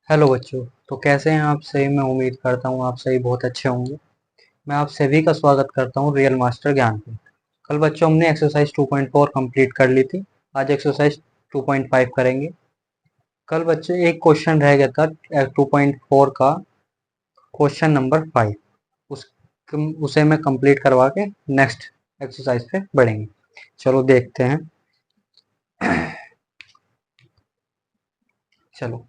Hello बच्चों। तो कैसे हैं आप सही। मैं उम्मीद करता हूँ आप सही बहुत अच्छे होंगे। मैं आप सभी का स्वागत करता हूँ रियल मास्टर ज्ञान पे। कल बच्चों हमने एक्सरसाइज 2.4 कंप्लीट कर ली थी। आज एक्सरसाइज 2.5 करेंगे। कल बच्चे एक क्वेश्चन रह गया था 2.4 का, क्वेश्चन नंबर 5। उस उसे मैं कंप्लीट करवा के नेक्स्ट एक्सरसाइज पे बढ़ेंगे। चलो देखते हैं। चलो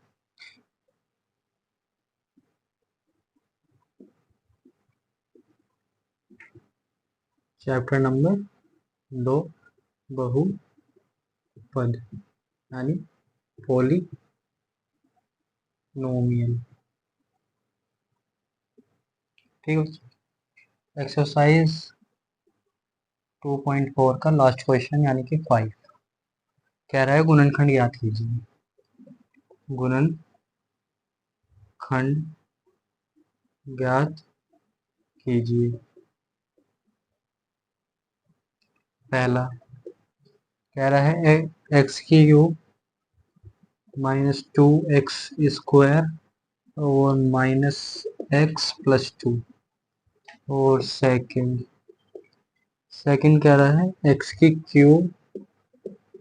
चैप्टर नंबर 2, बहुपद यानी पोलिनोमियल। ठीक है। एक्सरसाइज 2.4 का लास्ट क्वेश्चन यानी कि 5 कह रहा है गुणनखंड याद कीजिए। गुणनखंड ज्ञात कीजिए। पहला कह रहा है एक्स की क्यूब -2x² और -x+2। और सेकंड कह रहा है एक्स की क्यूब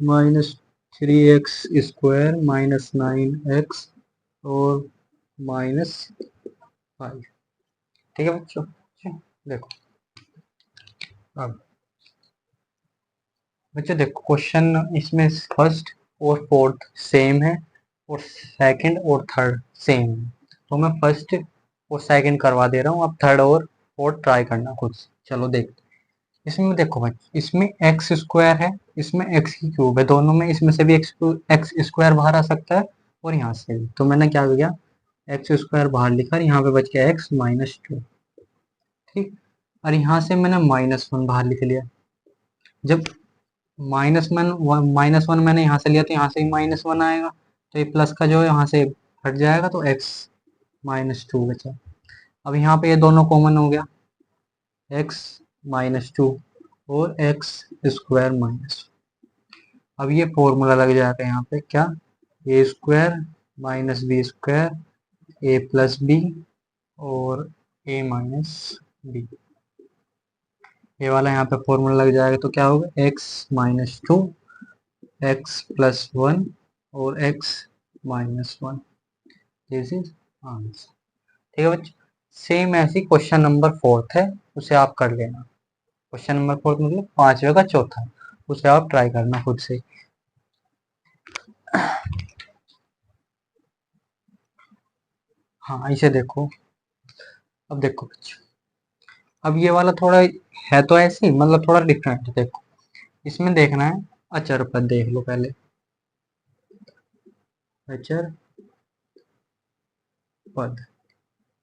-3x² -9x और -5। ठीक है बच्चों। देखो अब बच्चों देखो क्वेश्चन इसमें फर्स्ट और फोर्थ सेम है और सेकंड और थर्ड सेम है। तो मैं फर्स्ट और सेकंड करवा दे रहा हूँ, आप थर्ड और फोर्थ ट्राई करना खुद से। चलो देख। इसमें देखो भाई, इसमें एक्स स्क्वायर है, इसमें एक्स की क्यूब है, दोनों में इसमें से भी एक्स स्क्वायर बाहर आ सकता है और यहाँ से भी। तो मैंने क्या किया, एक्स स्क्वायर बाहर लिखा, यहाँ पे बच गया x-2। ठीक। और यहाँ से मैंने -1 बाहर लिख लिया। जब -1 मैंने यहाँ से लिया तो यहाँ से भी -1 आएगा, तो ये प्लस का जो है यहाँ से हट जाएगा, तो x-2 बचा। अब यहाँ पे ये दोनों कॉमन हो गया, x-2 और x²-। अब ये फॉर्मूला लग जाएगा यहाँ पे क्या, a² -b² a+b और a-b। ये वाला यहाँ पे फॉर्मूला लग जाएगा, तो क्या होगा x-2 x+1 और x-1। This is answer. ठीक है बच्चों। सेम ऐसी क्वेश्चन नंबर 4 है, उसे आप कर लेना। क्वेश्चन नंबर 4 मतलब पांचवे का चौथा, उसे आप ट्राई करना खुद से। हाँ इसे देखो। अब देखो बच्चों, अब ये वाला थोड़ा है तो ऐसे मतलब थोड़ा डिफरेंट है। देखो इसमें देखना है अचर पद, देख लो पहले। अचर पद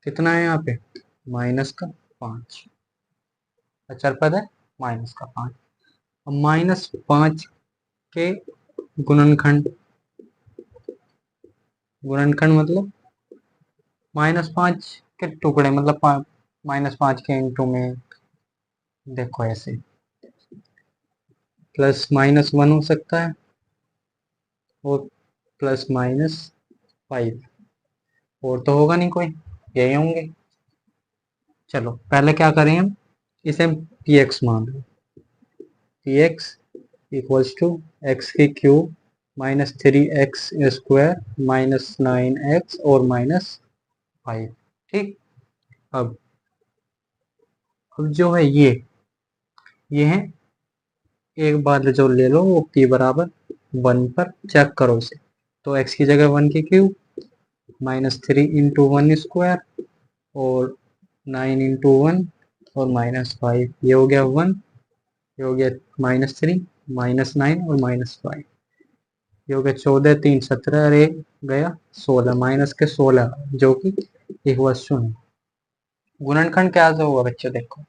कितना है यहाँ पे, -5। अचर पद है -5। अब -5 के गुणनखंड, गुणनखंड मतलब -5 के टुकड़े, मतलब -5 के इंटू में। देखो ऐसे +-1 हो सकता है और +-5 और तो होगा नहीं कोई, यही होंगे। चलो पहले क्या करें हम, इसे हम px मान लो। px इक्वल्स टू एक्स की क्यूब -3x² -9x और -5। ठीक। अब जो है ये है, एक बार जो ले लो वो p बराबर 1 पर चेक करो उसे। तो x की जगह 1 की क्यूब -3 इंटू 1² और 9 इंटू 1 और -5, ये हो गया 1, ये हो गया -3 -9 और -5, ये हो गया 14 3 17 और एक गया 16, माइनस के 16 जो कि इक्वल टू है। गुणनखंड क्या से होगा बच्चे, देखो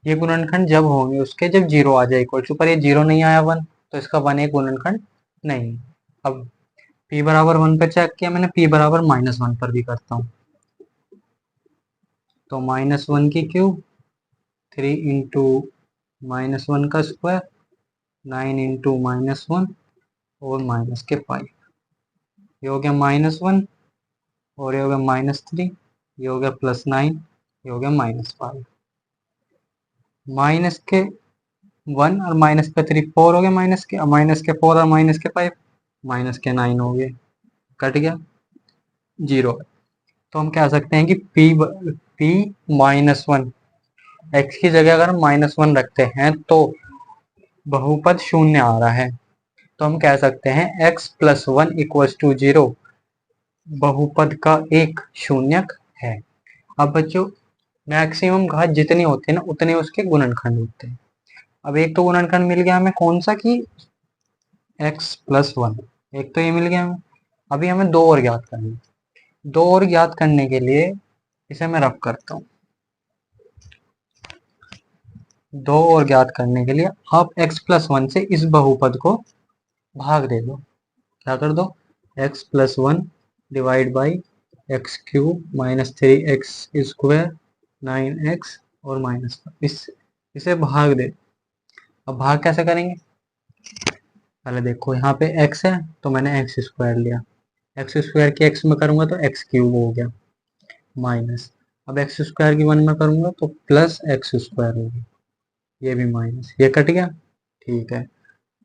ये गुणनखंड जब होंगे उसके जब 0 आ जाए इक्वल टू, पर ये 0 नहीं आया 1, तो इसका 1 एक गुणनखंड नहीं। अब p बराबर 1 पर चेक किया मैंने, p बराबर -1 पर भी करता हूँ। तो -1 की क्यूब 3 इंटू -1 का स्क्वायर 9 इंटू -1 और -5, ये हो गया -1 और ये हो गया -3, ये हो गया +9, ये हो गया -5। माइनस के 1 और -3 4 हो गए, -4 और -5 -9 हो गए, कट गया 0। तो हम कह सकते हैं कि p -1, x की जगह अगर हम -1 रखते हैं तो बहुपद शून्य आ रहा है। तो हम कह सकते हैं x + 1 = 0 बहुपद का एक शून्यक है। अब बच्चों मैक्सिमम घात जितनी होती है ना उतने उसके गुणनखंड होते हैं। अब एक तो गुणनखंड मिल गया हमें कौन सा कि x + 1, एक तो ये मिल गया हमें। अभी हमें दो और ज्ञात करना है। दो और ज्ञात करने के लिए इसे मैं रफ करता हूँ। दो और ज्ञात करने के लिए आप x + 1 से इस बहुपद को भाग दे दो। क्या कर दो, x + 1 divide by x³ - 3x² 9x और -1 इसे भाग दे। अब भाग कैसे करेंगे, पहले देखो यहाँ पे x है तो मैंने x² लिया, x² की x में करूंगा तो x³ हो गया, माइनस अब x² की 1 में करूंगा तो +x² होगी, ये भी माइनस, ये कट गया। ठीक है,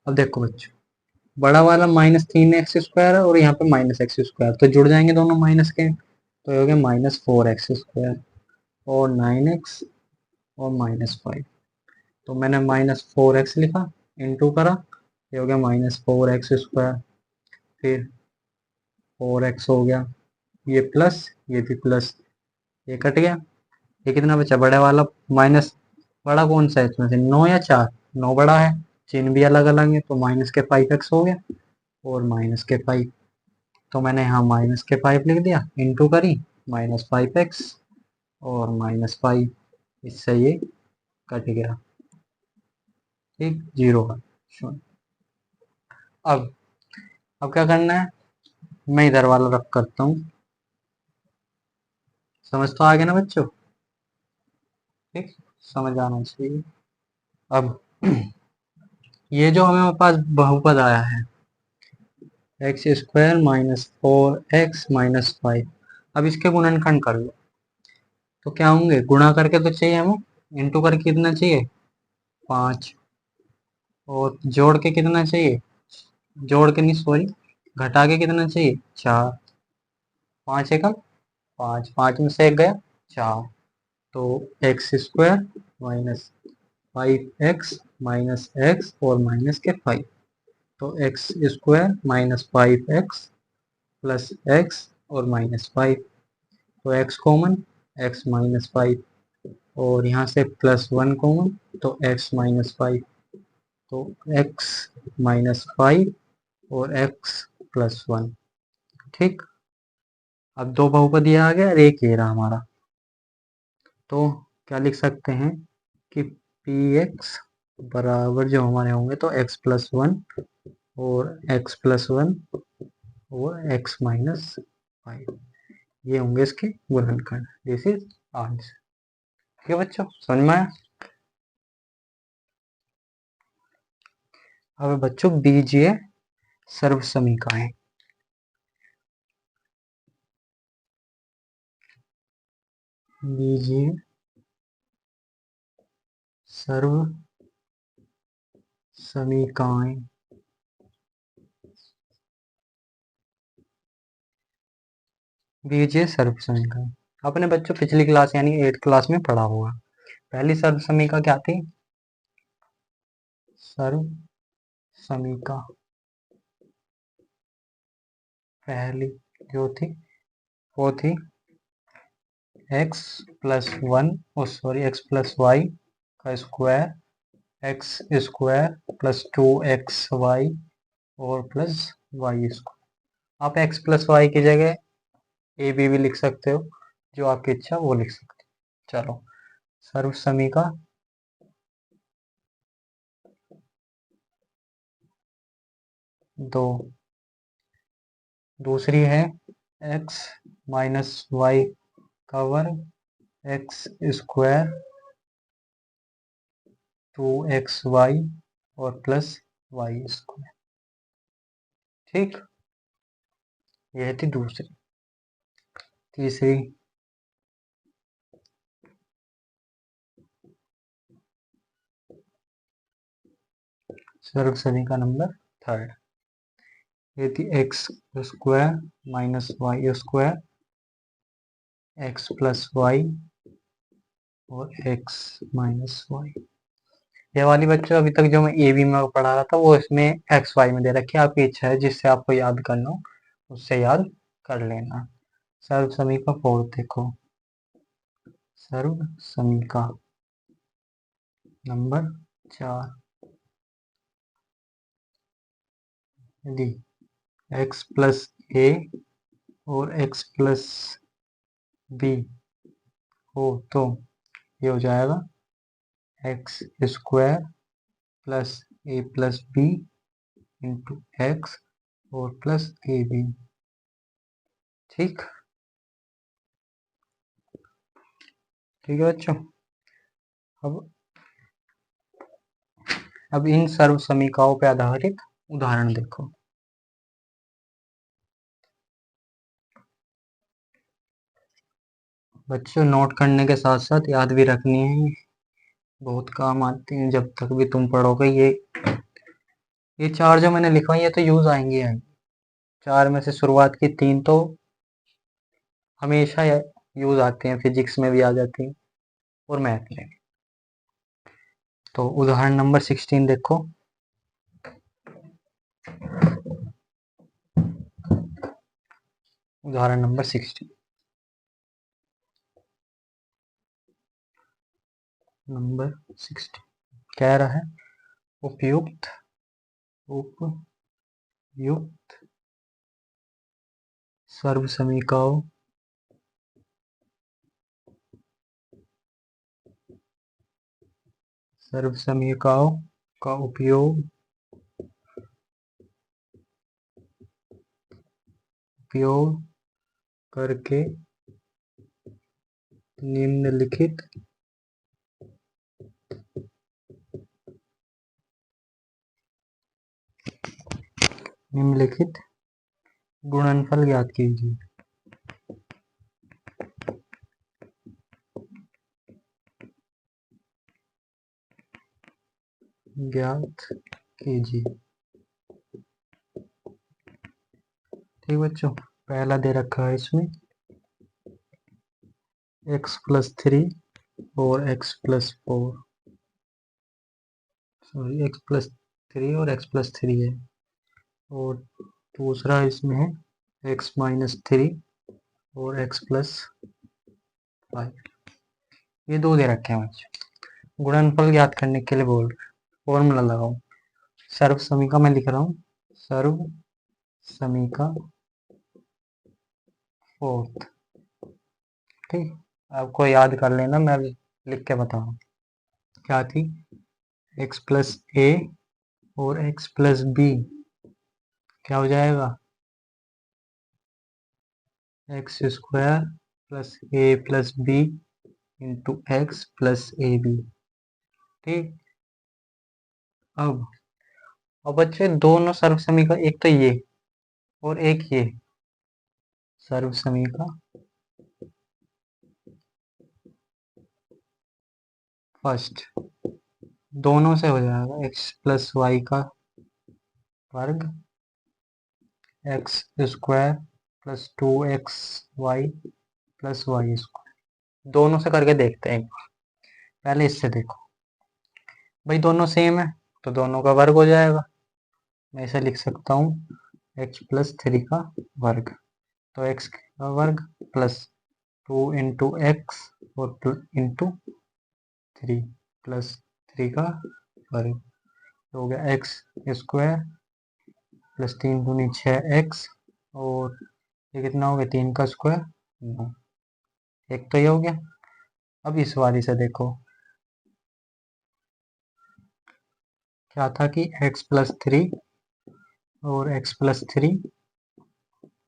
अब देखो बच्चों बड़ा वाला -3x² है और यहाँ पे -x², तो जुड़ जाएंगे दोनों माइनस के, तो ये हो गया -4x² और 9x और -5। तो मैंने -4x लिखा, इंटू करा, ये हो गया -4x², फिर 4x हो गया, ये प्लस ये भी प्लस, ये कट गया। ये कितना बचा बड़े वाला माइनस, बड़ा कौन सा है इसमें से 9 या 4, 9 बड़ा है, चिन्ह भी अलग अलग है, तो -5x हो गया और -5। तो मैंने यहाँ -5 लिख दिया, इंटू करी -5x और -5, इससे ये कट गया, ठीक 0 का शून्य। अब क्या करना है, मैं इधर वाला रख करता हूँ, समझ तो आ गया ना बच्चों, ठीक समझ आना चाहिए। अब ये जो हमें पास बहुपद आया है x² - 4x - 5, अब इसके गुणनखंड कर लो तो क्या होंगे, गुणा करके तो चाहिए हमें, इंटू करके कितना चाहिए 5, और जोड़ के कितना चाहिए, जोड़ के नहीं सॉरी घटा के कितना चाहिए 4, 5 एकम 5, 5 में से एक गया 4, तो x² - 5x - x और -5, तो x² - 5x प्लस x और -5, तो x कॉमन, x - 5 और यहाँ से +1 कॉमन, तो x - 5, तो x - 5 और x + 1, ठीक। अब दो बहुपद ये आ गया और एक ये रहा हमारा, तो क्या लिख सकते हैं कि px बराबर जो हमारे होंगे तो x + 1 और x + 1 और x - 5, ये होंगे इसके गुणनखंड। This is answer. ठीक है बच्चों, समझ में आया। अब बच्चों बीजीय सर्व समीकरण, बीजीय सर्व समीकरण, बीजीय सर्व समीकरण अपने बच्चों पिछली क्लास यानी 8th क्लास में पढ़ा होगा। पहली सर्व समीकरण क्या थी, सर्व समीकरण पहली जो थी वो थी x + 1 x + y का स्क्वायर x² + 2xy और +y²। आप x + y की जगह ए बी भी लिख सकते हो, जो आपकी इच्छा वो लिख सकते हो। चलो सर्व समीकरण दो, दूसरी है x - y का वर्ग x² 2xy और +y², ठीक, यह थी दूसरी। तीसरी, सर्व समीकरण नंबर थर्ड, ये थी x square minus Y square x plus Y और एक्स माइनस वाई। ये वाली बच्चों अभी तक जो मैं ए बी में पढ़ा रहा था वो इसमें एक्स वाई में दे रखी है, आपकी इच्छा है जिससे आपको याद करना हो उससे याद कर लेना। सर्व समीकरण फोर्थ देखो, सर्व समीकरण नंबर 4, यदि एक्स प्लस ए और एक्स प्लस बी हो तो ये हो जाएगा x square plus a plus b into x और प्लस ए बी। ठीक ठीक है बच्चों। अब इन सर्व समीकरणों पर आधारित उदाहरण देखो। बच्चों नोट करने के साथ साथ याद भी रखनी है, बहुत काम आती हैं जब तक भी तुम पढ़ोगे। ये चार जो मैंने लिखवाई ये तो यूज आएंगी हैं। चार में से शुरुआत की तीन तो हमेशा यूज आते हैं, फिजिक्स में भी आ जाती हैं और मैथ में। तो उदाहरण नंबर 16 देखो। उदाहरण नंबर 16 कह रहा है उपयुक्त सर्व समीकरणों का उपयोग करके निम्नलिखित गुणनफल ज्ञात कीजिए। ठीक बच्चों, पहला दे रखा है इसमें x प्लस 3 और x plus 4, sorry x plus 3 और x प्लस 3 है। और दूसरा इसमें है x माइनस 3 और x प्लस 5। ये दो दे रखे हैं बच्चों। गुणनफल ज्ञात करने के लिए बोल रहे हैं, फॉर्मूला लगाओ। सर्व समीकरण में लिख रहा हूँ, सर्व समीकरण फोर्थ। ठीक, आपको याद कर लेना, मैं लिख के बताऊँ। क्या थी, x प्लस ए और x प्लस बी क्या हो जाएगा, x square plus a plus b into x plus a b. ठीक, अब बच्चे दोनों सर्व समीकरण, एक तो ये और एक ये सर्व समीकरण फर्स्ट, दोनों से हो जाएगा एक्स प्लस वाई का वर्ग x square plus 2x y plus Y square. दोनों से करके देखते हैं। पहले इससे देखो, भाई दोनों सेम है तो दोनों का वर्ग हो जाएगा। मैं इसे लिख सकता हूँ x प्लस 3 का वर्ग, तो x का वर्ग प्लस 2 इंटू एक्स और इंटू 3 प्लस 3 का वर्ग हो गया एक्स स्क्वायर प्लस 3 दूनी 6x और ये कितना हो गया 3 का स्क्वायर 9। एक तो ये हो गया। अब इस वाली से देखो, क्या था कि x प्लस 3 और x प्लस 3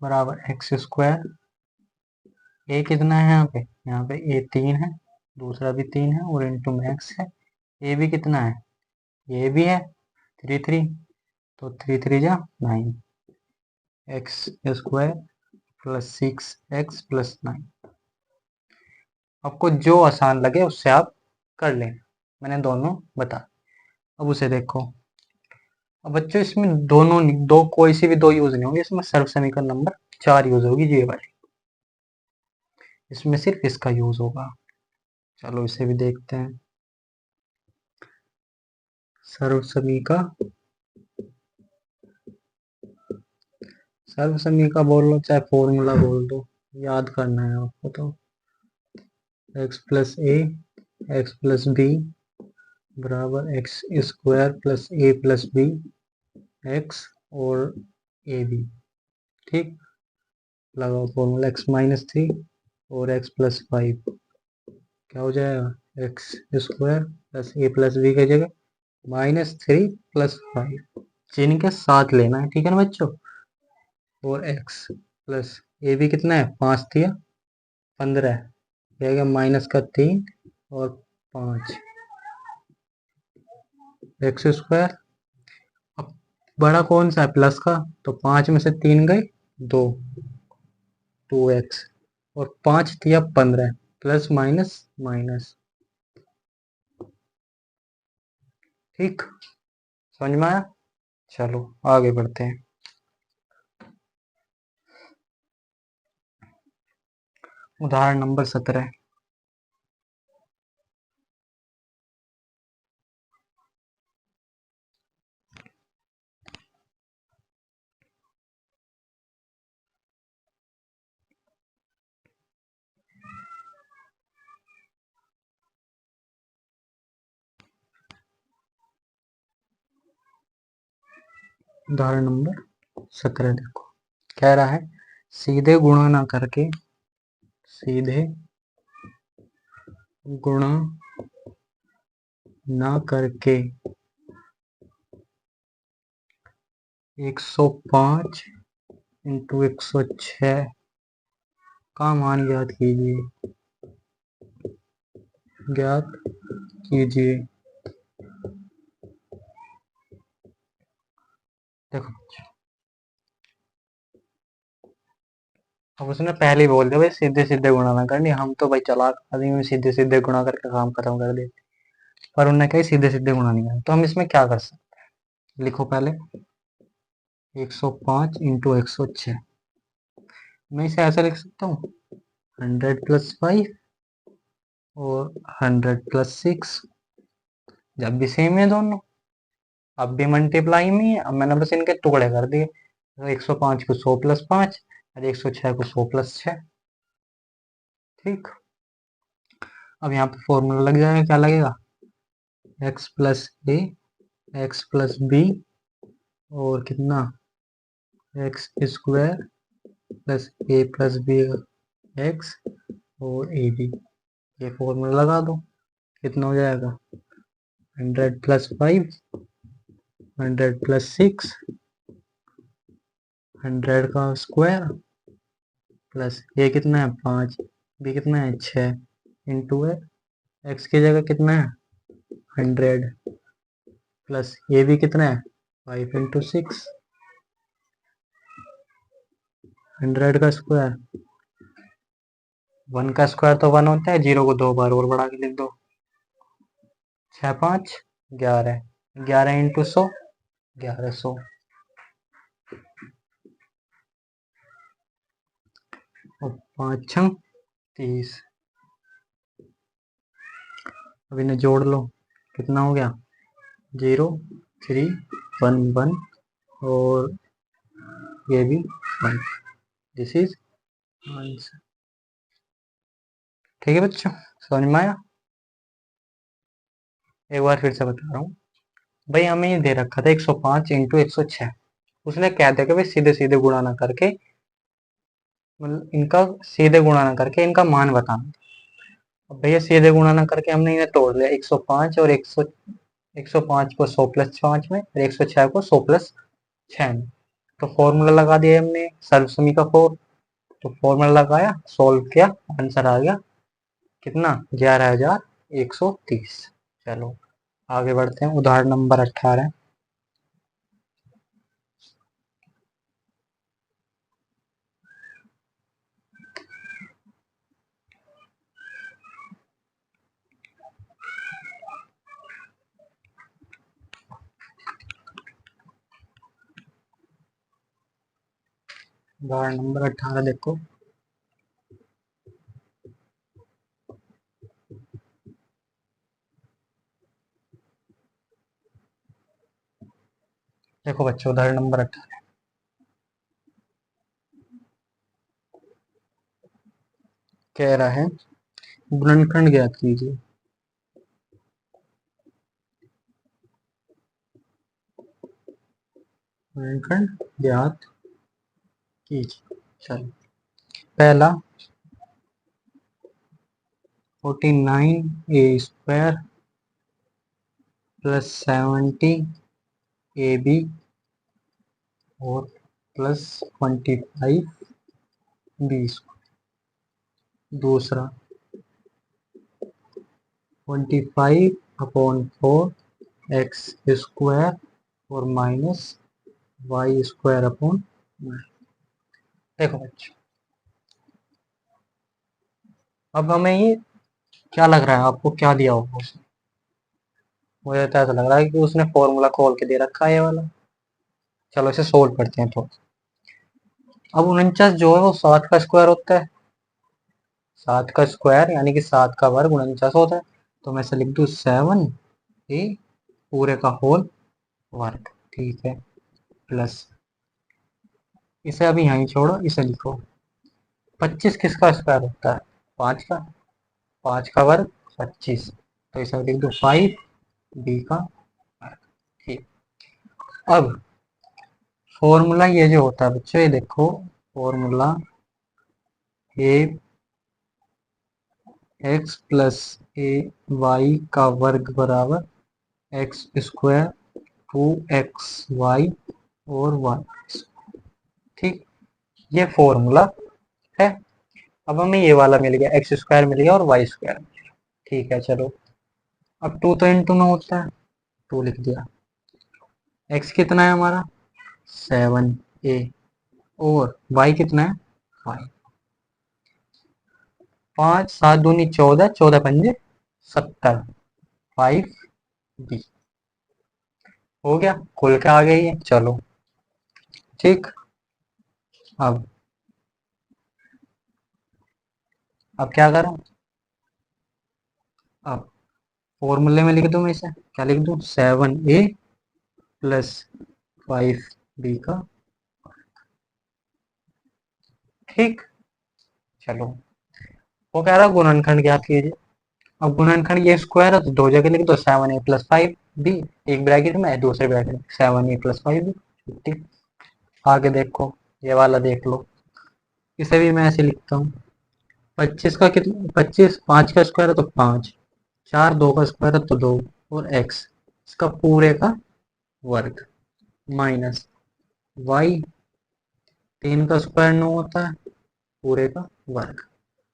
बराबर एक्स स्क्वायर। ए कितना है यहाँ पे ए 3 है, दूसरा भी 3 है और इंटू मैक्स है। ए भी कितना है, ये भी है 3 3, तो 3 3 जा 9 x square plus 6x plus 9। आपको जो आसान लगे उससे आप कर लें, मैंने दोनों बता। अब उसे देखो। अब बच्चों इसमें दोनों दो कोई सी भी दो यूज नहीं होंगे, इसमें सर्व समीकरण नंबर 4 यूज होगी, ये वाली। इसमें सिर्फ इसका यूज होगा। चलो इसे भी देखते हैं। सर्व समीका बोल लो चाहे फॉर्मूला बोल दो, याद करना है आपको। तो x प्लस ए एक्स प्लस बी बराबर x square plus a plus B x और ए बी। ठीक, लगाओ फॉर्मूला। x माइनस 3 और x प्लस 5 क्या हो जाएगा, x square plus a plus B की जगह -3 प्लस 5, चिन्ह के साथ लेना है, ठीक है ना बच्चों। और x प्लस ए बी कितना है, 5 दिया 15, जाएगा -3 और 5 एक्स स्क्वायर। अब बड़ा कौन सा है, प्लस का, तो 5 में से 3 गए 2, 2x और 5 दिया 15, प्लस माइनस माइनस। ठीक, समझ में आया। चलो आगे बढ़ते हैं। उदाहरण नंबर 17। उदाहरण नंबर 17 देखो, कह रहा है सीधे गुणा ना करके, सीधे गुणा ना करके 105 इंटू 106 का मान ज्ञात कीजिए, ज्ञात कीजिए। देखो अब उसने पहले ही बोल दिया भाई सीधे सीधे गुणा ना करनी, हम तो भाई चालाक आदमी में सीधे सीधे गुणा करके काम खत्म कर देते, पर उन्होंने कहा सीधे सीधे गुणा नहीं करना। तो हम इसमें क्या कर सकते हैं, लिखो पहले 105 इंटू 106। मैं इसे ऐसा लिख सकता हूँ 100 प्लस 5 और 100 प्लस 6, जब भी सेम है दोनों, अब भी मल्टीप्लाई में है। अब मैंने बस इनके टुकड़े कर दिए, तो 105 को 100 प्लस 5 और 106 को 100 प्लस 6। ठीक, अब यहाँ पे फॉर्मूला लग जाएगा, क्या लगेगा, x प्लस ए एक्स प्लस बी और कितना x square plus a plus B x और ए बी। ये फॉर्मूला लगा दो, कितना हो जाएगा 100 प्लस 5 100 प्लस 6 100 का स्क्वायर प्लस ए कितना है 5, बी कितना है 6 इंटू है एक्स की जगह कितना है 100 प्लस ए बी कितना है 5 इंटू 6, 100 का स्क्वायर, 1 का स्क्वायर तो 1 होता है, 0 को 2 बार और बढ़ा के लिख दो, 6 5 11, 11 इंटू 100 1100 और 5 6 30। अब इन्हें जोड़ लो, कितना हो गया 0 3 1 1 और ये भी 1। This is answer. ठीक है बच्चों, समझ में आया। एक बार फिर से बता रहा हूँ भाई, हमें ये दे रखा था 105 इंटू 106, उसने कह दिया कि भाई सीधे सीधे गुणा ना करके, मतलब इनका सीधे गुणा ना करके इनका मान बताना। अब भैया सीधे गुणा ना करके हमने इन्हें तोड़ लिया, 105 और 105 को 100 प्लस 5 में और 106 को 100 प्लस 6 में, तो फॉर्मूला लगा दिया हमने सर्वसमी का 4। तो फॉर्मूला लगाया, सोल्व किया, आंसर आ गया कितना 11,130। चलो आगे बढ़ते हैं, उदाहरण नंबर 18। उदाहरण नंबर 18 देखो। देखो बच्चों उदाहरण नंबर 18 कह रहा है गुणनखंड ज्ञात कीजिए। गुणनखंड ज्ञात कीजिए। चलो पहला 49a² प्लस 70ab और प्लस 25b। दूसरा 25/4x² और माइनस y²/9। देखो बच्चों अब हमें ये क्या लग रहा है, आपको क्या दिया होगा उसने? मुझे तो ऐसा लग रहा है कि उसने फॉर्मूला खोल के दे रखा है ये वाला। चलो इसे सोल्व करते हैं। तो अब 49 जो है वो 7 का स्क्वायर होता है। 7 का स्क्वायर यानी कि 7 का वर्ग 49 होता है। तो मैं इसे लिख दूँ 7a पूरे का होल वर्ग। ठीक है प्लस इसे अभी यहीं छोड़ो, इसे लिखो 25 किसका स्क्वायर होता है? 5 का। 5 का वर्ग 25। तो इसे लिख दो 5b का वर्ग। ठीक। अब फॉर्मूला ये जो होता है बच्चों, ये देखो फॉर्मूला ए एक्स प्लस ए वाई का वर्ग बराबर एक्स स्क्वायर 2xy और वाई। ठीक, ये फॉर्मूला है। अब हमें ये वाला मिल गया, एक्स स्क्वायर मिल गया और वाई स्क्वायर मिल गया। ठीक है चलो, अब 2 तो इंटू में होता है, 2 लिख दिया। एक्स कितना है हमारा 7a और वाई कितना है 5। 5 7 दूनी 14, 14 पंजे 70, 5b हो गया, खुल के आ गई है। चलो ठीक। अब क्या करूं? अब फॉर्मूले में लिख दूं, मैं इसे क्या लिख दूं 7a प्लस 5b का। ठीक। चलो वो कह रहा है गुणनखंड ज्ञात कीजिए। अब गुणनखंड ये स्क्वायर है तो दो जगह लिख दो 7a प्लस 5b, एक ब्रैकेट में दूसरे ब्रैकेट में 7a प्लस 5b। ठीक। आगे देखो ये वाला देख लो, इसे भी मैं ऐसे लिखता हूँ 25 का कितना 25, 5 का स्क्वायर है तो 5, 4 2 का स्क्वायर है तो 2 और x इसका पूरे का वर्ग माइनस y 3 का स्क्वायर 9 होता है पूरे का वर्ग।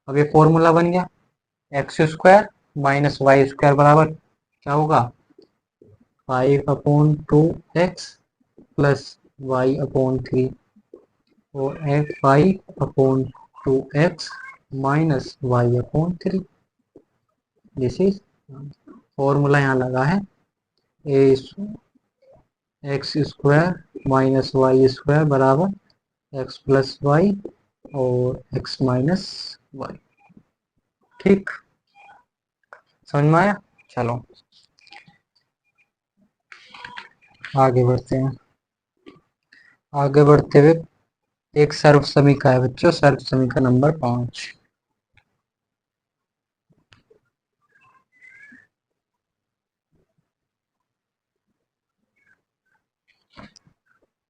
अब ये फॉर्मूला बन गया x square minus Y square बराबर क्या होगा 5/2x प्लस y/3 और x5/2x minus y/3। This is formula यहाँ लगा है A X square minus Y square बराबर एक्स प्लस वाई और एक्स माइनस वाई। ठीक, समझ में आया? चलो आगे बढ़ते हैं। आगे बढ़ते हुए एक सर्व समीकरण है बच्चों, सर्व समीकरण नंबर 5।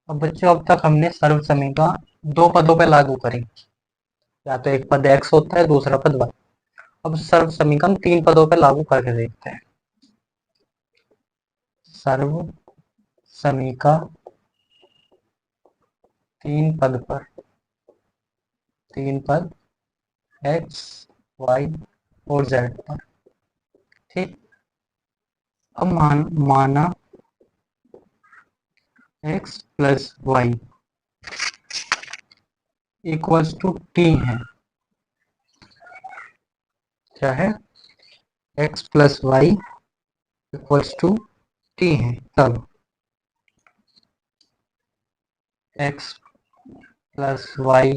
अब बच्चों अब तक हमने सर्व समीकरण दो पदों पे लागू करी, या तो एक पद x होता है दूसरा पद y। अब सर्व समीकरण 3 पदों पे लागू करके देखते हैं। सर्व समीकरण 3 पद पर, 3 पद x y और z पर। ठीक। अब माना x plus y equals to t है। क्या है? x plus y equals to t है। तब x plus Y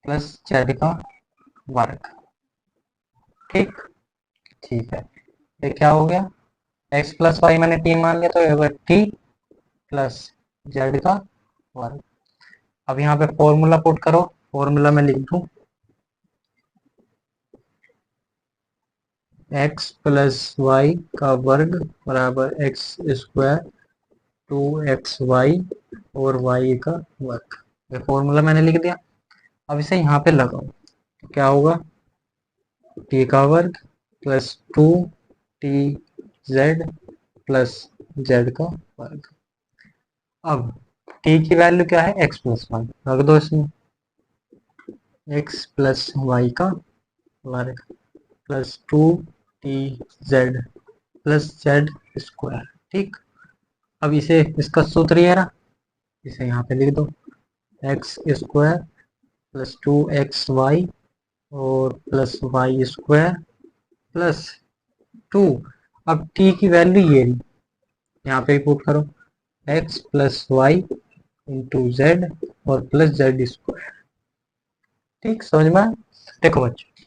plus Z का वर्ग। ठीक ठीक है, ये क्या हो गया, एक्स प्लस वाई मैंने टी मान लिया, तो ये होगा टी प्लस जेड का वर्ग। अब यहाँ पे फॉर्मूला पुट करो, फॉर्मूला में लिख दूं एक्स प्लस वाई का वर्ग बराबर x square two x Y और वाई का वर्ग। ये फॉर्मूला मैंने लिख दिया। अब इसे यहाँ पे लगाओ तो क्या होगा, टी का वर्ग plus two T Z plus Z का वर्ग। अब टी की वैल्यू क्या है, एक्स प्लस वाई, रख दो इसमें, एक्स प्लस वाई का वर्ग plus two T Z plus Z square. ठीक, अब इसे, इसका सूत्र ये रहा, इसे यहाँ पे लिख दो, X square plus two x Y और plus Y square plus two. अब टी की वैल्यू ये रही, यहाँ पे पुट करो, X plus Y into Z और प्लस जेड स्क्वायर। ठीक, समझ में? देखो बच्चों,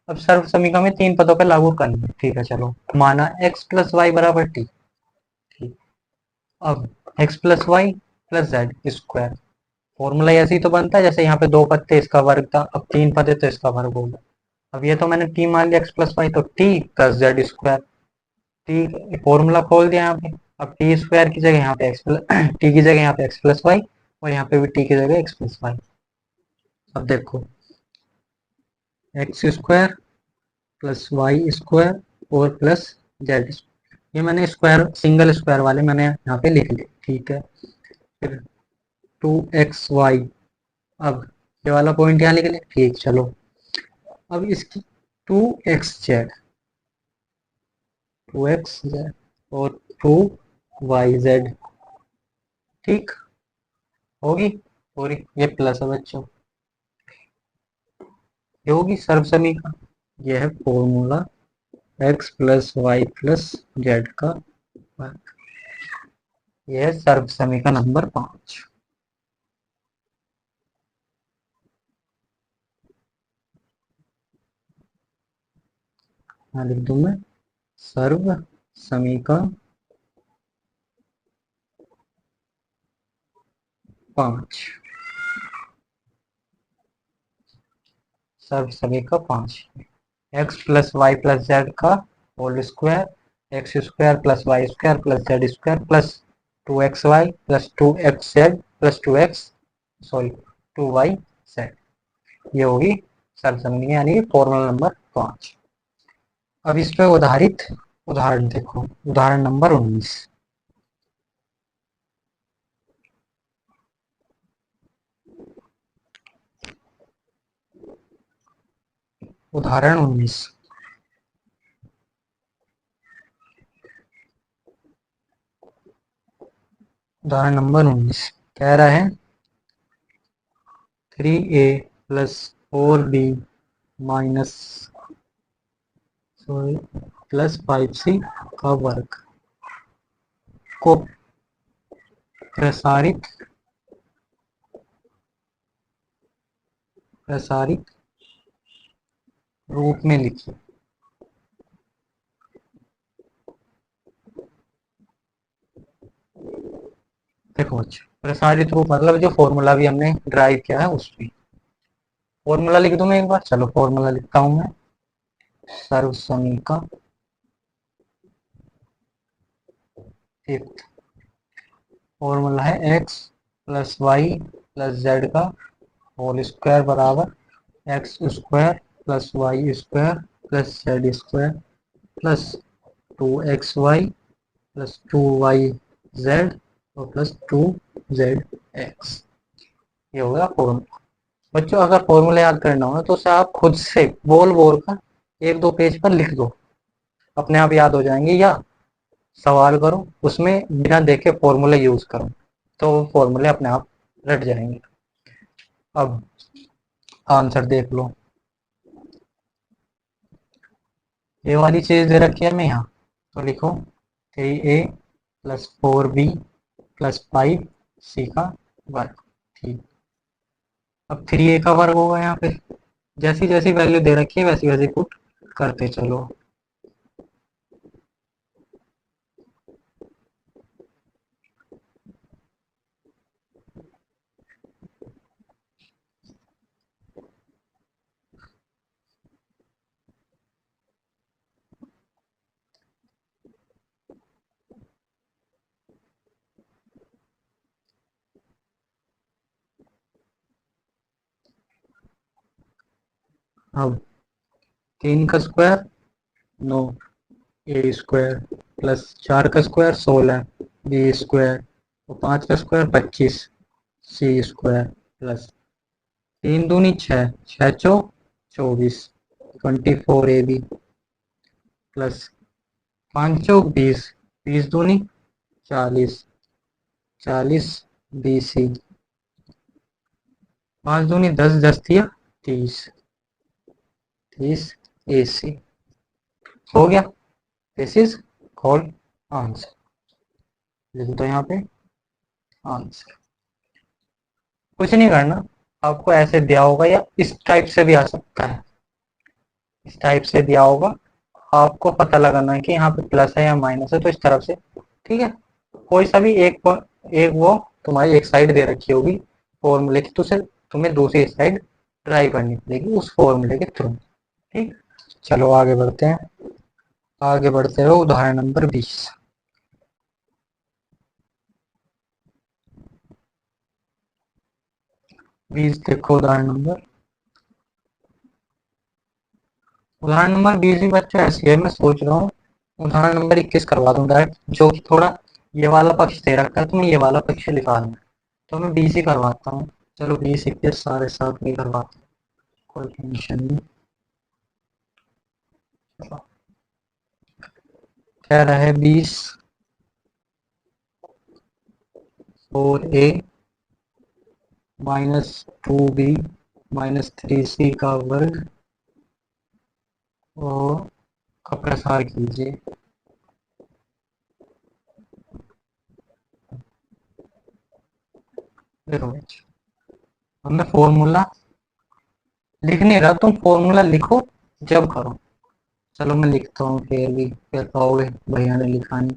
अब सर्व समीकरण में तीन पदों पे लागू करना है। ठीक है, चलो माना एक्स प्लस वाई बराबर टी। ठीक, अब x plus Y plus Z square, formula ऐसे ही तो बनता है जैसे यहाँ पे दो पद थे, इसका वर्ग था, अब तीन पद है तो इसका वर्ग होगा। अब ये तो मैंने टी मान लिया एक्स प्लस वाई, तो T plus Z square. T formula खोल दिया यहाँ पे, अब टी स्क्वायर की जगह यहाँ पे एक्स प्लस टी की जगह यहाँ पे एक्स प्लस वाई और यहाँ पे भी टी की जगह एक्स प्लस वाई। अब देखो, x square plus Y square और प्लस जेड, ये मैंने स्क्वायर, सिंगल स्क्वायर वाले मैंने यहाँ पे लिख लिए। ठीक है, फिर टू एक्स वाई, अब ये वाला पॉइंट यहाँ लिख लिया। ठीक, चलो अब इसकी two x z, two x z और टू वाई जेड। ठीक, होगी पूरी, ये प्लस है बच्चों, ये होगी सर्व समीकरण। ये है formula x plus Y plus Z का वर्ग। ये है सर्व समीकरण नंबर 5। यहाँ लिख दूं मैं, सर्व समीकरण 5, सर्व समीकरण 5, X plus Y plus Z का whole square, X square plus Y square plus Z square plus two x Y plus two x Z plus two X, sorry, two Y Z. ये होगी सर्व समीकरण यानी फॉर्मूला नंबर 5। अब इस पे उदाहरित उदाहरण देखो, उदाहरण नंबर 19। उदाहरण 19, उदाहरण नंबर 19 कह रहा है 3a plus 4b minus plus 5c का वर्ग को प्रसारित प्रसारित रूप में लिखिए। देखो बच्चों, प्रसारित रूप मतलब जो फॉर्मूला भी हमने ड्राइव किया है उस पर फॉर्मूला लिख दूं मैं एक बार, चलो फॉर्मूला लिखता हूं मैं, सर्व समीकरण फॉर्मूला है x plus Y plus Z का होल स्क्वायर बराबर x square plus Y square plus Z square plus two x Y plus two Y Z और प्लस टू जेड एक्स। ये होगा फॉर्मूला। बच्चों अगर फॉर्मूला याद करना हो तो उसे आप खुद से बोल बोल कर एक दो पेज पर लिख दो, अपने आप याद हो जाएंगे, या सवाल करो उसमें बिना देखे फॉर्मूले यूज करो, तो वो फॉर्मूले अपने आप रट जाएंगे। अब आंसर देख लो, ये वाली चीज दे रखी है मैं यहाँ, तो लिखो 3a plus 4b plus 5c का वर्ग। ठीक, अब 3a का वर्ग होगा यहाँ पे, जैसी जैसी वैल्यू दे रखी है वैसी वैसी पुट करते चलो। अब 3 का स्क्वायर 9, ए स्क्वायर प्लस 4 का स्क्वायर 16, बी स्क्वायर और 5 का स्क्वायर 25, सी स्क्वायर प्लस 3 दूनी 6, 6 चौ 24, 24 ए बी प्लस 5 चौक 20, 20 दूनी 40, 40 बी सी, 5 दूनी 10, 10 दिया 30, 30 ए सी। हो गया, दिस इज कॉल्ड आंसर। लिख दो यहाँ पे आंसर। कुछ नहीं करना, आपको ऐसे दिया होगा या इस टाइप से भी आ सकता है, इस टाइप से दिया होगा, आपको पता लगाना है कि यहाँ पे प्लस है या माइनस है, तो इस तरफ से ठीक है। कोई सा भी एक वो तुम्हारी एक साइड दे रखी होगी फॉर्मूले की, तो उसे तुम्हें दूसरी साइड ट्राई करनी पड़ेगी उस फॉर्मूले के थ्रू। ठीक, चलो आगे बढ़ते हैं। आगे बढ़ते रहो, उदाहरण नंबर 20। 20 देखो, उदाहरण नंबर 20 भी बच्चों ऐसी है, मैं सोच रहा हूँ उदाहरण नंबर 21 करवा दूँ डायरेक्ट, जो कि थोड़ा ये वाला पक्ष दे रखा है तो मैं ये वाला पक्ष लिखा दूँ, तो मैं 20 ही करवाता हूँ। चलो 20 21 सारे साथ में करवाता हूँ, कोई टेंशन नहीं। कह रहा है 20 4a minus 2b minus 3c का वर्ग और का प्रसार कीजिए। देखो अब मैं फॉर्मूला लिख नहीं रहा, तुम फॉर्मूला लिखो जब करो। चलो मैं लिखता हूँ, फिर भी फिर कहोगे भैया ने लिखा नहीं।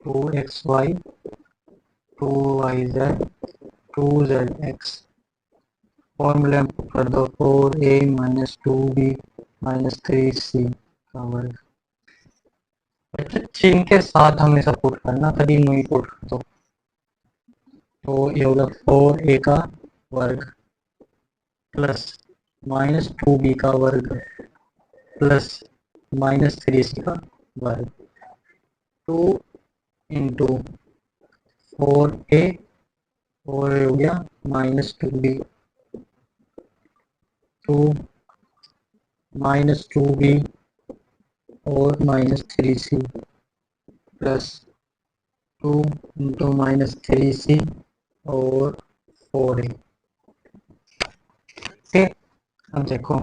2xy 2yz 2zx, फॉर्मूला कर दो 4a minus 2b minus 3c का वर्ग। अच्छा, चिन्ह के साथ हमेशा पुट करना, कभी नहीं पुट कर दो। तो ये होगा 4a का वर्ग प्लस माइनस 2b का वर्ग प्लस माइनस 3c का वर्ग, 2 इंटू 4a और हो गया माइनस 2b, 2 माइनस 2b और minus 3c plus 2 into minus 3c और 4a। फिर अब देखो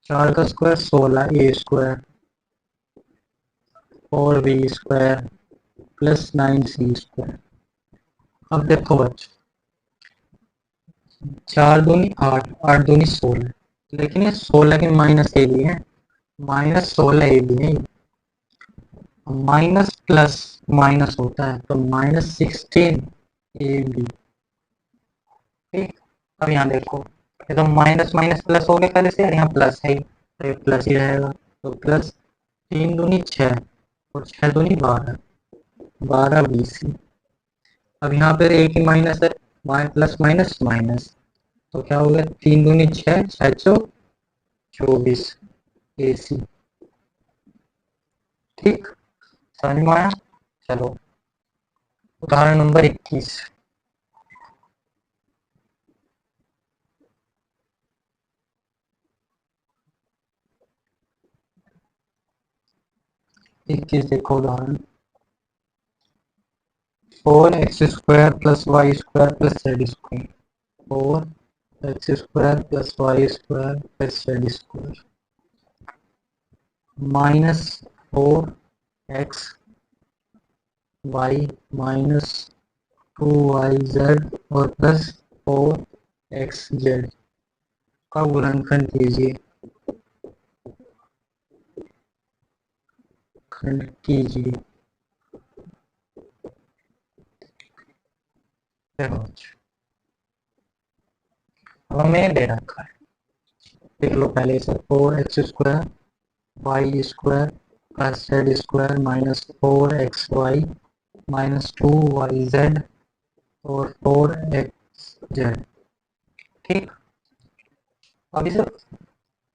4 का square 16 A square 4b square plus 9c square. अब देखो बच्चों, 4 दूनी 8, 8 दूनी 16, लेकिन ये 16 के माइनस ए भी है, माइनस 16 ए भी है, माइनस प्लस माइनस होता है तो माइनस 16 ए बी। ठीक, अब यहाँ देखो, ये तो माइनस माइनस प्लस हो गया पहले से, और यहाँ प्लस है तो ये प्लस ही रहेगा, तो प्लस 3 दूनी 6 और 6 दूनी 12, 12 बीसी। अब यहाँ पर एक ही माइनस है, प्लस माइनस माइनस, तो क्या हो गया 3 दूनी 6, 6 चौक 24 ए सी। ठीक, समझ में आया। चलो उदाहरण नंबर 21। 21 देखो उदाहरण, 4x square plus Y square plus Z square, 4x square plus Y square plus Z square. Minus 4x y minus 2yz और प्लस 4xz का गुणनखंड कीजिए। खंड कीजिए। देखो अब हमें दे रखा है, देख लो पहले से 4x² y square plus Z square minus 4xy minus 2yz और 4xz। ठीक, अब इसे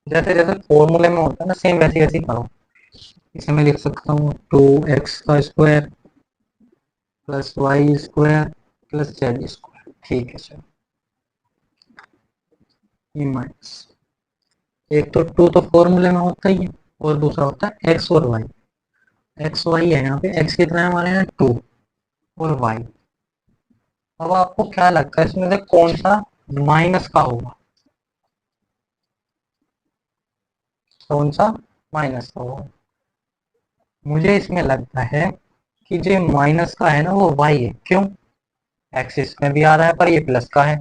जैसे जैसे फॉर्मूले में होता है ना, सेम वैसे वैसे करो। इसे मैं लिख सकता हूँ 2x² plus Y square plus Z square. ठीक है सर, ये माइनस एक तो 2 तो फॉर्मूले में होता ही है और दूसरा होता है x और y। एक्स वाई है, यहाँ पे x कितना है हमारे यहाँ 2 और y। अब आपको क्या लगता है इसमें से कौन सा माइनस का होगा? कौन सा माइनस का होगा? मुझे इसमें लगता है कि जो माइनस का है ना वो y है। क्यों? एक्स इसमें भी आ रहा है पर ये प्लस का है,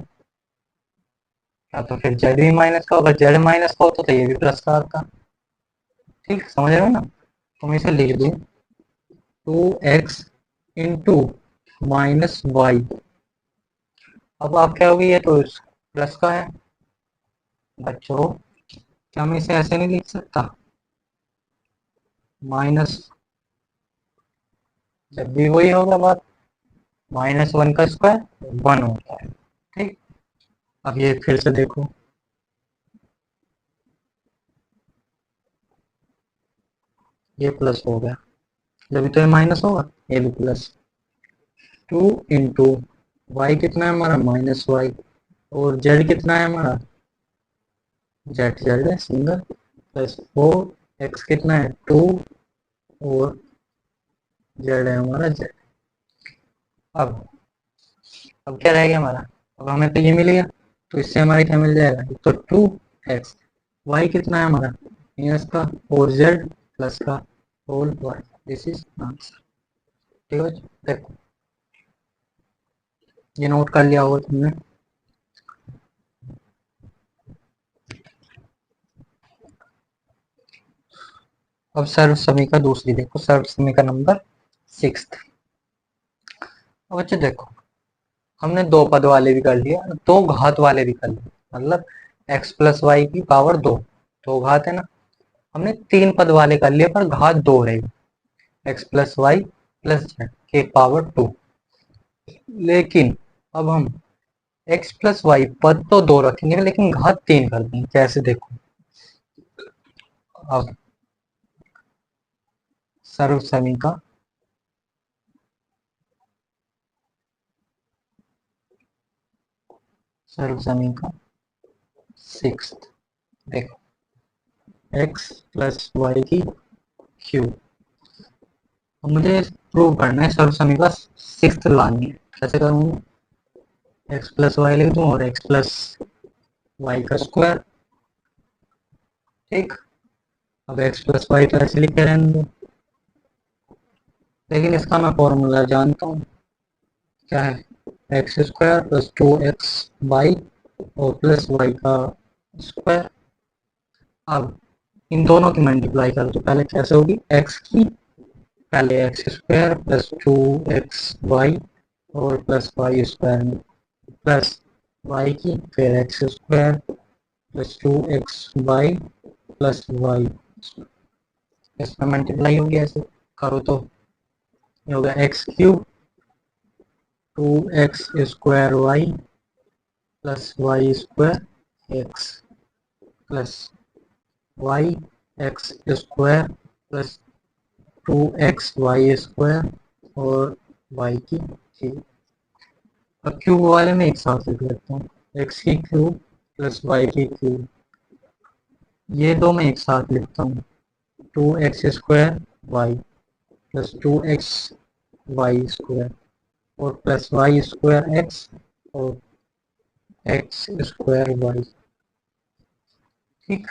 या तो फिर जेड भी माइनस का होगा। जेड माइनस का होता तो ये भी प्लस का आता। ठीक, समझ रहे हो ना? तो मैं इसे लिख दूं 2x इंटू माइनस वाई। अब आप क्या होगी, ये तो प्लस का है। बच्चों, क्या मैं इसे ऐसे नहीं लिख सकता? माइनस, जब भी वही होगा बात, -1 का स्क्वायर 1 होता है। ठीक, अब ये फिर से देखो, ये प्लस हो गया, जब तो ये माइनस होगा, ये भी प्लस। 2 इंटू वाई कितना है हमारा -y और जेड कितना है हमारा, जेड जेड है सिंगल, प्लस 4x कितना है 2 और जेड है हमारा जेड। अब अब क्या रह गया हमारा? अब हमें तो ये मिल गया, तो इससे हमारे क्या मिल जाएगा, तो 2x वाई कितना है हमारा माइनस का और जेड प्लस का whole y. This is answer. ठीक है, देखो ये नोट कर लिया होगा तुमने। अब सर्व समीकरण का दूसरी देखो, सर्व समीकरण नंबर 6। अब बच्चे देखो, हमने दो पद वाले भी कर लिया, दो घात वाले भी कर लिए, मतलब x प्लस वाई की पावर 2, दो घात है ना। हमने तीन पद वाले कर लिए पर घात 2 रहेगी, x plus Y plus Z की पावर 2। लेकिन अब हम x प्लस वाई पद तो 2 रखेंगे लेकिन घात 3 कर देंगे। कैसे देखो, अब सर्व समीकरण सर्व समीकरण 6 देखो, x प्लस वाई की क्यूब। अब मुझे प्रूव करना है, सर्व समीकरण 6 लानी है। कैसे करूँगा? एक्स प्लस वाई लिख दूँ और एक्स प्लस वाई का स्क्वायर। ठीक, अब एक्स प्लस वाई तो ऐसे लिखे रहने दो, लेकिन इसका मैं फॉर्मूला जानता हूँ। क्या है? X square plus 2x y और प्लस वाई का स्क्वायर। अब इन दोनों की मल्टीप्लाई करो तो पहले कैसे होगी, एक्स की पहले x square plus 2x y और प्लस वाई स्क्वायर में प्लस वाई की फिर x square plus 2xy plus y, इसमें मल्टीप्लाई हो गया। ऐसे करो तो ये होगा x cube 2x square y plus Y square x plus y x square plus 2x y square और वाई की क्यूब। अब क्यूब वाले में एक साथ लिख लेता हूँ, एक्स की क्यूब प्लस वाई की क्यूब। ये दो मैं एक साथ लिखता हूँ, 2x square y plus 2x y square और प्लस वाई स्क्वायर एक्स और एक्स स्क्वायर वाई। ठीक,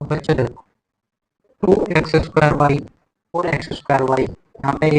तो बच्चे देखो 2x² y और x² y, यहाँ पे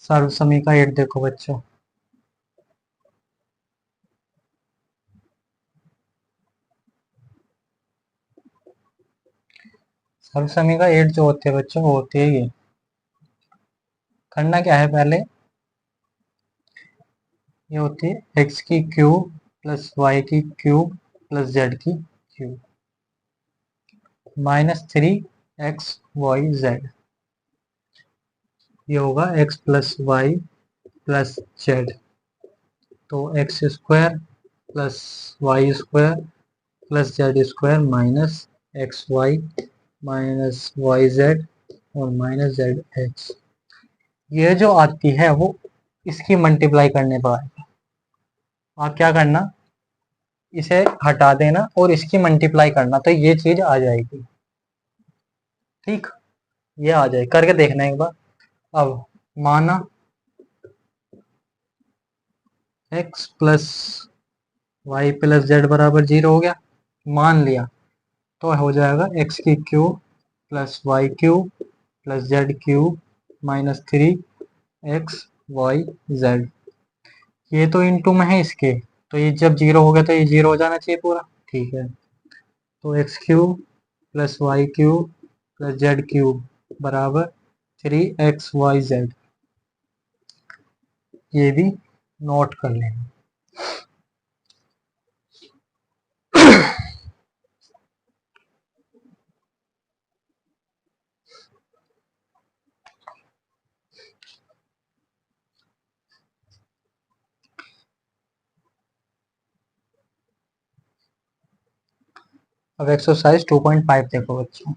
सर्व समी का 8 देखो बच्चों, सर्व समी का 8 जो होते हैं बच्चों वो होते हैं ये। करना क्या है, पहले ये होती है एक्स की क्यूब प्लस वाई की क्यूब प्लस जेड की क्यूब -3 एक्स वाई जेड। ये होगा X plus Y plus Z. तो X square plus Y square plus Z square minus X Y minus Y Z और माइनस जेड एक्स। ये जो आती है वो इसकी मल्टीप्लाई करने पर आएगा। आप क्या करना, इसे हटा देना और इसकी मल्टीप्लाई करना तो ये चीज आ जाएगी। ठीक, ये आ जाए करके देखना एक बार। अब माना x plus Y plus z बराबर 0 हो गया, मान लिया, तो हो जाएगा एक्स की cube plus y cube plus z cube -3 x Y Z. ये तो इनटू में है इसके, तो ये जब 0 हो गया तो ये 0 हो जाना चाहिए पूरा। ठीक है, तो x cube plus y cube plus z cube बराबर 3 एक्स वाई जेड। ये भी नोट कर लेना। अब एक्सरसाइज 2.5 देखो बच्चों।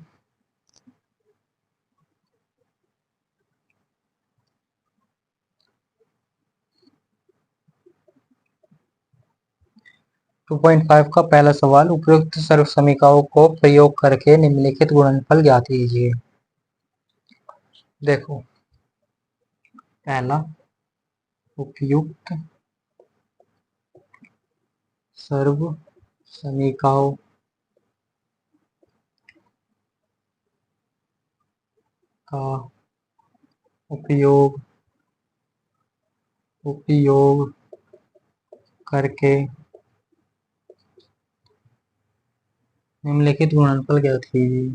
टू पॉइंट फाइव का पहला सवाल, उपयुक्त सर्व समीकरणों को प्रयोग करके निम्नलिखित गुणनफल ज्ञात कीजिए। देखो, पहला, उपयुक्त सर्व समीकरणों का उपयोग उपयोग करके निम्नलिखित गुणनफल ज्ञात कीजिए।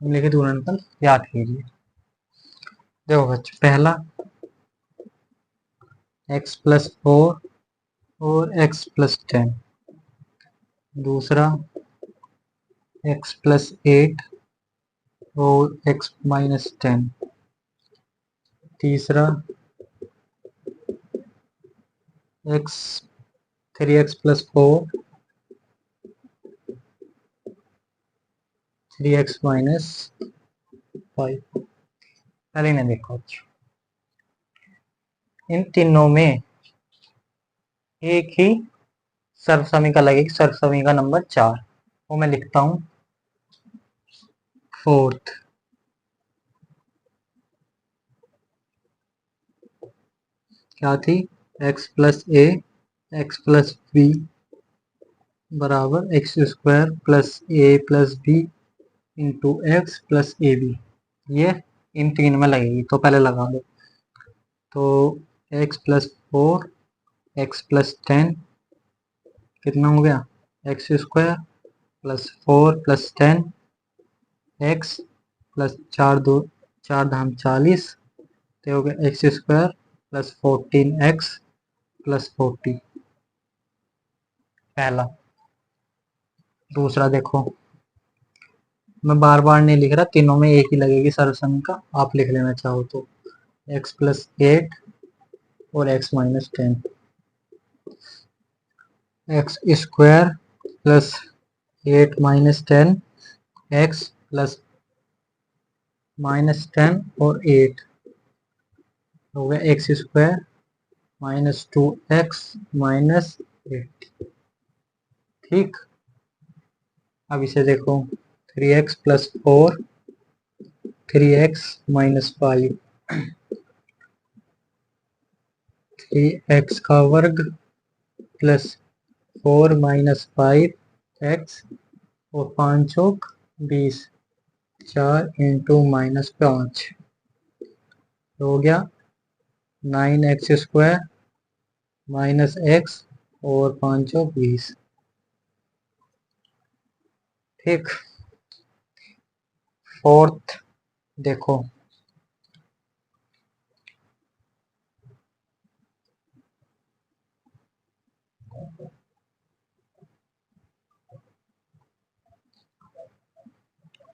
निम्नलिखित गुणनफल ज्ञात कीजिए। देखो बच्चों, पहला x+4 और x+10, दूसरा x+8 और x-10, तीसरा x 3x+4 3x-5। पहले इन्हें देखो बच्चों, इन तीनों में एक ही सर्व समीकरण लगेगी, सर्व समीकरण नंबर 4, वो मैं लिखता हूँ। फोर्थ, क्या थी, x+a x+b बराबर x² plus a+b into x+ab। ये इन तीन में लगेगी, तो पहले लगा दो। तो x+4 x+10 कितना हो गया, x² plus 4 plus 10 x plus 4 धाम 40, तो हो गया x² प्लस 14x प्लस 40। पहला। दूसरा देखो, मैं बार बार नहीं लिख रहा, तीनों में एक ही लगेगी सर्वसम का, आप लिख लेना चाहो तो, x+8 और x-10, x² plus 8-10 x plus -10 और 8 हो गया x² -2x -8। ठीक, अब इसे देखो, 3x प्लस 4 3x -5, 3x का वर्ग प्लस 4 -5x और 5 चौक 20, 4 इंटू -5 हो गया 9x² -x और 5 20। ठीक। फोर्थ देखो,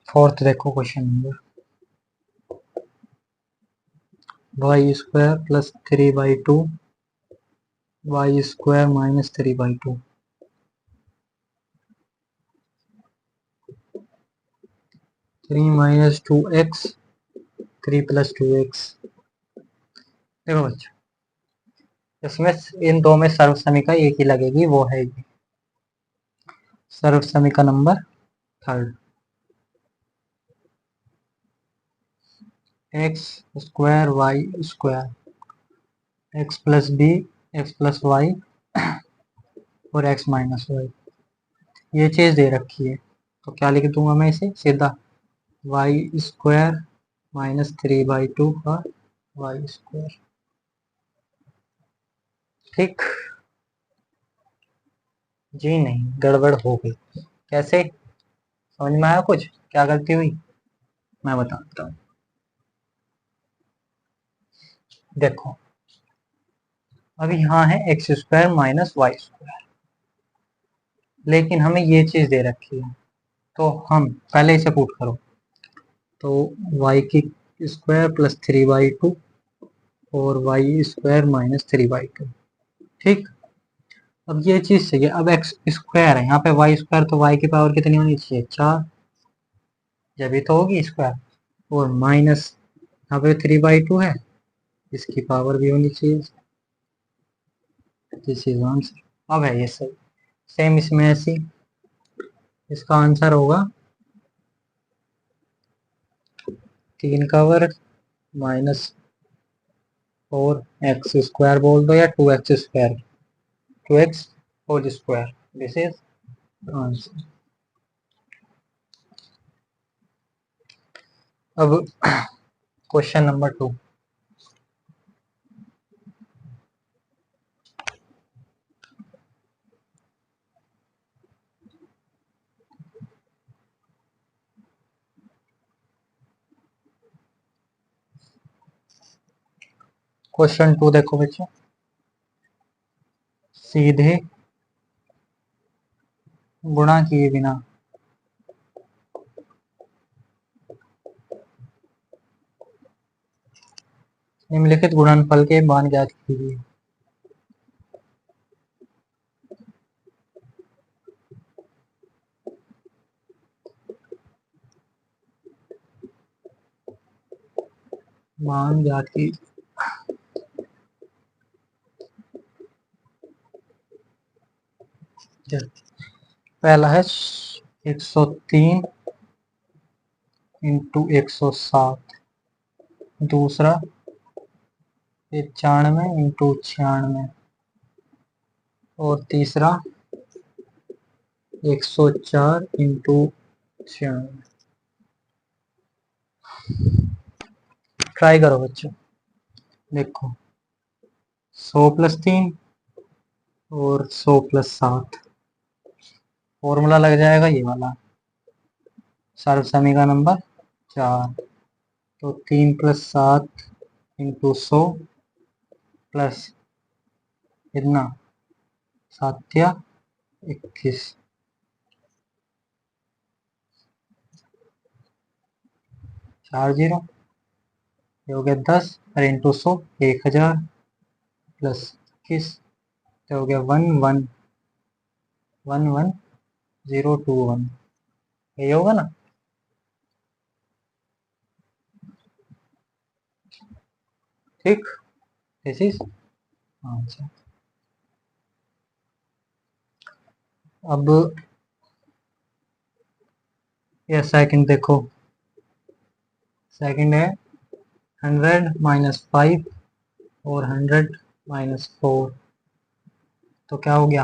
फोर्थ देखो question number, y² plus 3/2 y² minus 3/2। 3 minus 2x 3 plus 2x। देखो बच्चों, इसमें इन दो में सर्व समीका एक ही लगेगी, वो है ये सर्व समीका number third. x² x plus B x plus Y और x माइनस वाई, ये चीज दे रखी है। तो क्या लिख दूंगा मैं इसे सीधा, y² माइनस 3/2 का y²। ठीक। जी नहीं, गड़बड़ हो गई। कैसे, समझ में आया कुछ, क्या गलती हुई? मैं बताता हूँ। देखो, अब यहाँ है x² माइनस y², लेकिन हमें ये चीज दे रखी है, तो हम पहले इसे पुट करो। तो y² प्लस 3/2 और y² माइनस 3/2। ठीक। अब ये चीज चाहिए, अब x² है यहाँ पे, y², तो y की पावर कितनी होनी चाहिए, 4, जब तो होगी स्क्वायर। और माइनस यहाँ पे 3/2 है, इसकी पावर भी होनी चाहिए। This is answer. अब है ये सही, सेम इसमें ऐसी, इसका आंसर होगा 3 का वर्ग माइनस 4x² बोल दो, या 2x², 2x whole square. This is answer. अब क्वेश्चन नंबर 2, क्वेश्चन 2 देखो बच्चों, सीधे गुणा किए बिना निम्नलिखित गुणनफल के मान ज्ञात कीजिए। मान ज्ञात कीजिए। पहला है 103 इंटू 107, दूसरा 95 इंटू 96, और तीसरा 104 इंटू 96। ट्राई करो बच्चों। देखो, 100 प्लस 3 और 100 प्लस 7, फॉर्मूला लग जाएगा ये वाला, सर्व समीकरण नंबर 4। तो 3 प्लस 7 इंटू 100 प्लस कितना, 7 या 21, 4 जीरो, ये हो गया 10, और इंटू 100 1000 प्लस 21, तो हो गया 111021, ये होगा ना। ठीक, दिस इज आंसर। अब ये सेकंड देखो, सेकंड है 100 माइनस 5 और 100 माइनस 4, तो क्या हो गया,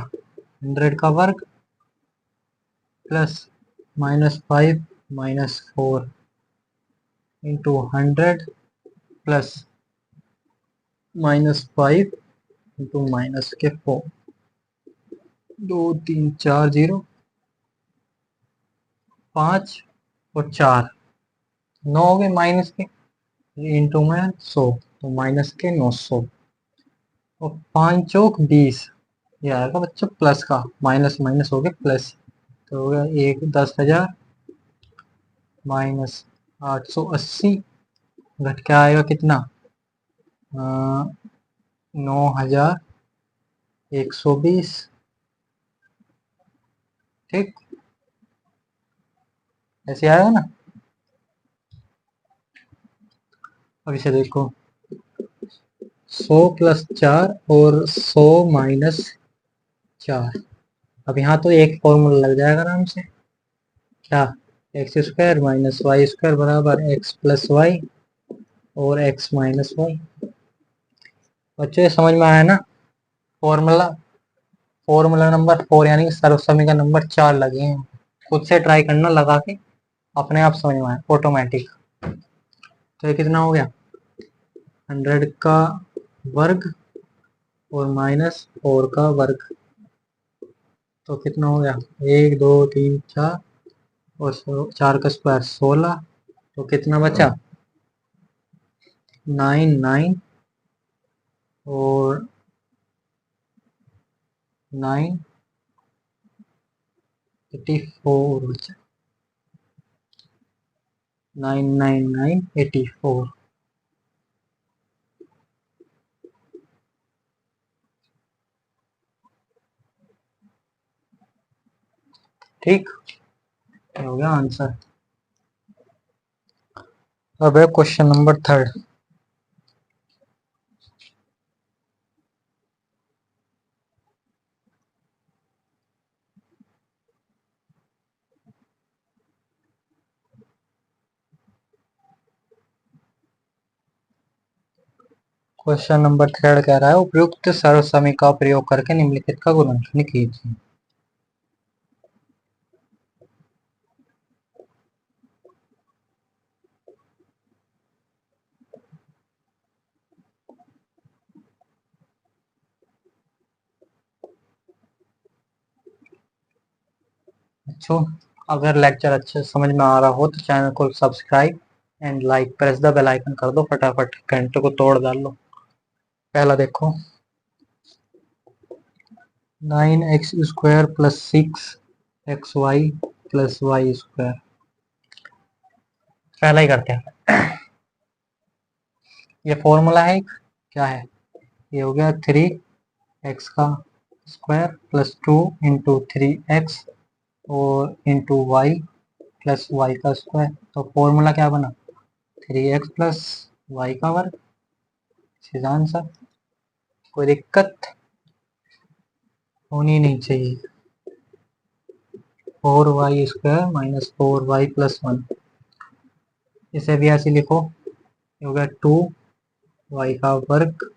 100 का वर्ग plus minus 5 minus 4 into 100 plus -5 into -4। 2 3 4 0 5 और 4 9 हो गए माइनस के, इंटू में 100 तो माइनस के 900 और 5 चौक 20, ये आएगा बच्चों प्लस का, माइनस माइनस हो गया प्लस, तो हो गया एक 10,000 माइनस 880, घट के आएगा कितना 9,120। ठीक, ऐसे आएगा ना। अब इसे देखो 100 प्लस 4 और 100 माइनस 4, अब यहाँ तो एक फॉर्मूला लग जाएगा आराम से, क्या x square minus Y square बराबर एक्स प्लस वाई और एक्स माइनस वाई। बच्चों ये समझ में आया ना, फॉर्मूला फॉर्मूला नंबर 4 यानी कि सर्वसमीकरण नंबर 4 लगे हैं, खुद से ट्राई करना लगा के, अपने आप समझ में आया ऑटोमेटिक। तो ये कितना हो गया 100 का वर्ग और माइनस 4 का वर्ग, तो कितना हो गया 1 2 3 4 और 4 का स्क्वायर 16, तो कितना बचा 9 9 और 984 बचा, 99984। ठीक, ये हो गया आंसर। अब है क्वेश्चन नंबर 3। क्वेश्चन नंबर 3 कह रहा है उपयुक्त सर्वसमी का प्रयोग करके निम्नलिखित का गुणनखंड कीजिए। अच्छा, अगर लेक्चर अच्छे से समझ में आ रहा हो तो चैनल को subscribe and like, press the bell icon कर दो, फटाफट घंटे को तोड़ डाल लो। पहला देखो 9x स्क्वायर प्लस 6xy प्लस वाई स्क्वायर, पहला ही करते हैं। ये फॉर्मूला है, क्या है, ये हो गया 3x का स्क्वायर प्लस 2 इंटू 3x और इंटू वाई प्लस वाई का स्क्वायर, तो फॉर्मूला क्या बना 3x प्लस वाई का वर्ग, सीधा आंसर, कोई दिक्कत होनी नहीं चाहिए। 4y square minus 4y plus 1, इसे भी ऐसे लिखो, ये हो गया 2y का वर्ग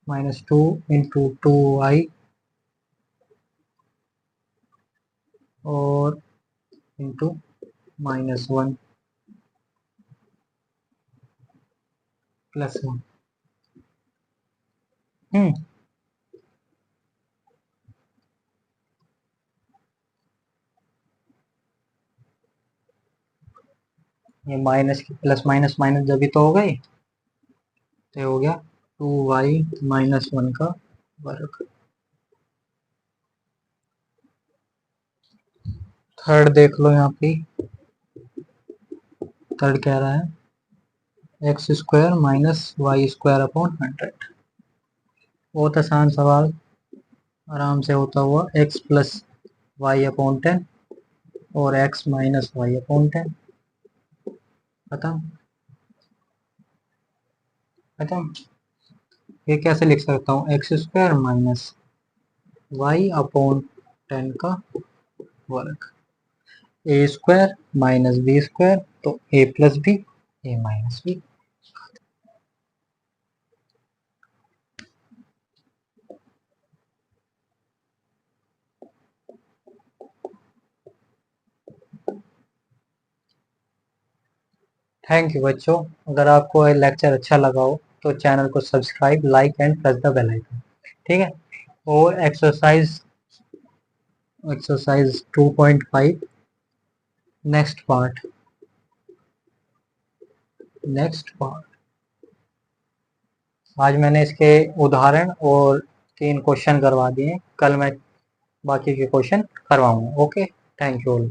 माइनस 2 इंटू 2y और इंटू माइनस 1 प्लस 1। ये माइनस की प्लस माइनस माइनस जब भी तो हो गई, तो हो गया 2y माइनस 1 का वर्ग। थर्ड देख लो, यहाँ पे थर्ड कह रहा है x square minus Y square upon 100, बहुत आसान सवाल, आराम से होता हुआ एक्स प्लस वाई अपॉन 10 और एक्स माइनस वाई अपॉन 10, खत्म खत्म। ये कैसे लिख सकता हूँ, X square minus Y upon 10 का वर्ग, A square minus B square, तो A plus B A minus B. Thank you बच्चों, अगर आपको ये लेक्चर अच्छा लगा हो तो चैनल को subscribe, like and press the bell icon, ठीक है। और एक्सरसाइज एक्सरसाइज 2.5 नेक्स्ट पार्ट। आज मैंने इसके उदाहरण और 3 क्वेश्चन करवा दिए, कल मैं बाकी के क्वेश्चन करवाऊंगा। Okay, thank you all.